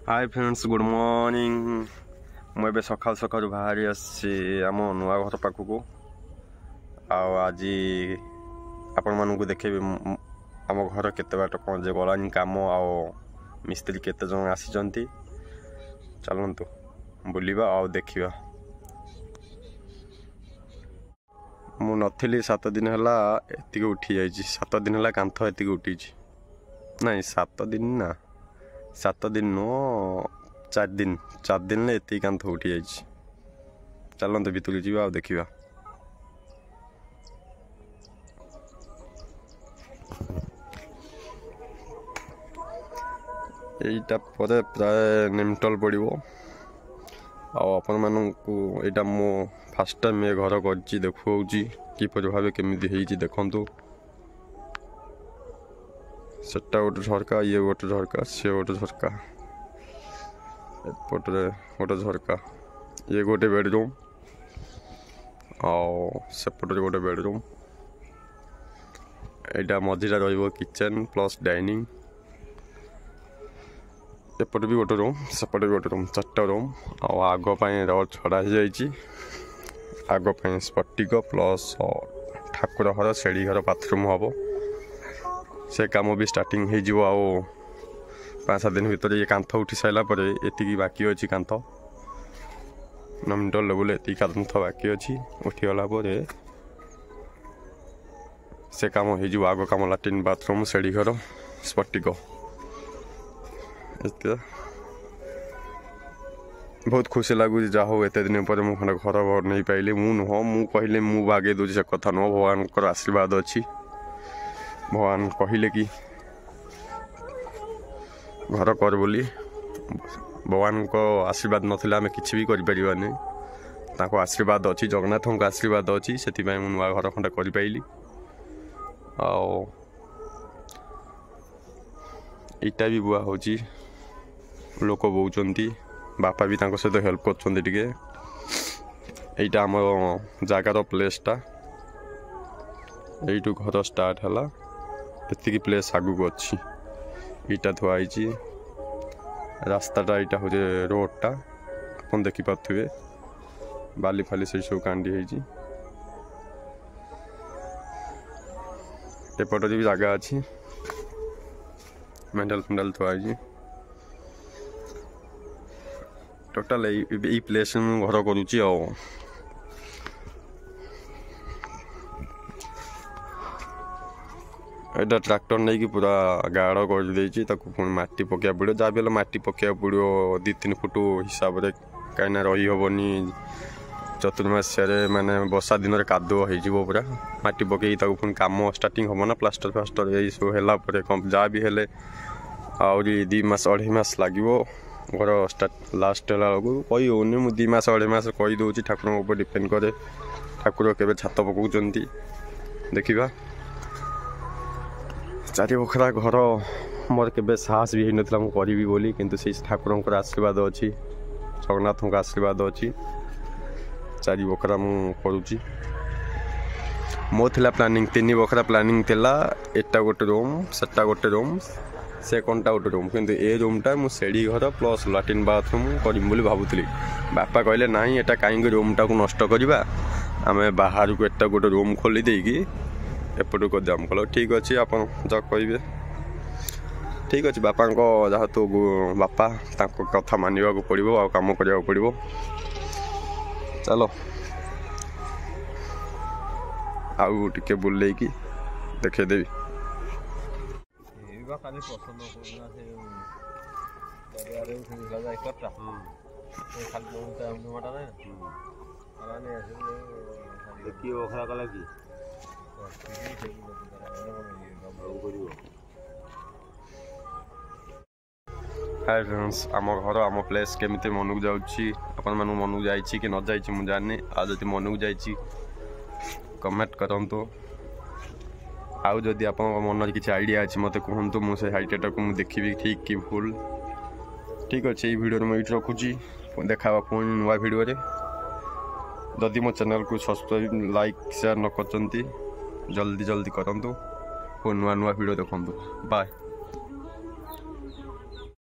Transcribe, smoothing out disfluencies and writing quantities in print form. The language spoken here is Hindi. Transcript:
Hi friends good morning. मुझे सकाल सकाल बाहरी आम नुआ घर पाखक आज आपण मानू देखेबी आम घर केते बाट कौन जे गलानी काम आ मिस्त्री केते जन आसी चलतु बुलवा आ देखा। मु नथिली 7 दिन है एति उठी जाइए 7 दिन है कांथ एति उठी नहीं 7 दिन ना 7 दिन नो 4 दिन एति कांथ उठी जाइए। चलते भितर जा देखा। यहीटा पर प्राय निमटल पड़ो आपण मानू यहाँ मो फास्ट टाइम ये घर कर देखुँ किपर भाव केमी देखु सेटा गोटे झरका ये गोटे झरका सी गोटे झरका एपटे गोटे झरका ये गोटे बेडरूम आउपटे गोटे बेडरूम यहाँ मझीरा किचन प्लस डाइनिंग एपटे भी गोटे रूम सेपटे भी गोटे रूम 4टा रूम आग रड छड़ा आग स्फटिक प्लस ठाकुर घर शेड़ी घर बाथरूम हम से काम भी स्टार्टिंग हो 5-7 दिन भर ये कांथ उठी सारा ये बाकी अच्छी कांथ नमिटल लेवल ये कांथ बाकी अच्छी उठीगला से काम हो आग काम लाट्रिन बाथरूम शेड़ी घर स्फटिक बहुत खुशी लगुच जा हो एत दिन पर मुझे घर नहीं पाइली मु नुह मु कहले मु बागे दूसरी से कथा नुह भगवान आशीर्वाद अच्छी भगवान कहले कि घर कर बोली भगवान को आशीर्वाद नथिला आमे किछि भी करि परिबानी ताको आशीर्वाद अच्छी जगन्नाथ को आशीर्वाद अच्छी से नुआ घर खंडे कर पाइली आईटा भी बुआ हो लोक बोचंती बापा भी तांको सहित हेल्प करछंती एटा आम जगार प्लेसटा यू घर स्टार्ट है एति प्लेस आगू को अच्छी इटा थुआई रास्ताटा यहाँ हूँ रोडटा अपन देखिपे बाली फाली से सब कांडी एपटे भी जगह अच्छी मेंटल फेंडल थुआई टोटाल यही प्लेस घर करुच्ची एटा ट्रैक्टर नहीं कि पूरा गाड़ कर पुणी माटी पकड़ा पड़ो जहाँ भी माटी पकड़ा पड़ो 2-3 फुट हिसाब से कहीं रही हेनी चतुर्मास्या माने वर्षा दिन में कादुओ हो पूरा माटी पकई पुणी काम स्टार्टिंग हम ना प्लास्टर फ्लास्टर यही सब है जहाँ भी हेले आहरी 2 मास 2.5 मास लगे घर स्टार्ट लास्ट कही होनी मुझे 2 मास 2.5 मास कहीदे ठाकुर ऊपर डिपेंड करे ठाकुर के छात पकाउं देखा 4 बखरा घर मोर के साहस भी होता करी बोली किंतु से ठाकुर आशीर्वाद अच्छी जगन्नाथ को आशीर्वाद अच्छी 4 बखरा मुझे मो थिला प्लानिंग 3 बखरा प्लानिंग थिला एटा गोटे रूम सेटा गोटे रूम से कंटा गोटे रूम किंतु ए रूमटा मु शेड़ी घर प्लस लाट्रिन बाथरूम करी बोली भावुली बापा कहले नाई एटा कहीं रूमटा को नष्ट करवा आम बाहर को एटा गोटे रूम खोली देकी एपटू कर दाम कल ठीक अच्छे आप जब कहे ठीक अच्छे बापा जहाँ तो बापा कथा मानवा को पड़ो आ कम करने को पड़ो चलो आउ टे बुले देखेदेवी हाय फ्रेंड्स आम घर आम प्लेस केमिति मन को जाऊँगी अपन मन मन को जाइए कि न जाइए मुझे जानी आज मन को जाइए कमेंट करंतु आउ जदि आप मन किसी आइडिया अच्छी मत कहतु मुझे आइडिया को देखी ठीक कि भूल ठीक अच्छे ये वीडियो मुझे रखुची देखा पुणी नुआ वीडियो जदि मो चैनल को सब्सक्राइब लाइक शेयर न करचंती जल्दी जल्दी करंतु नुआ नुआ वीडियो देखंतु बाय।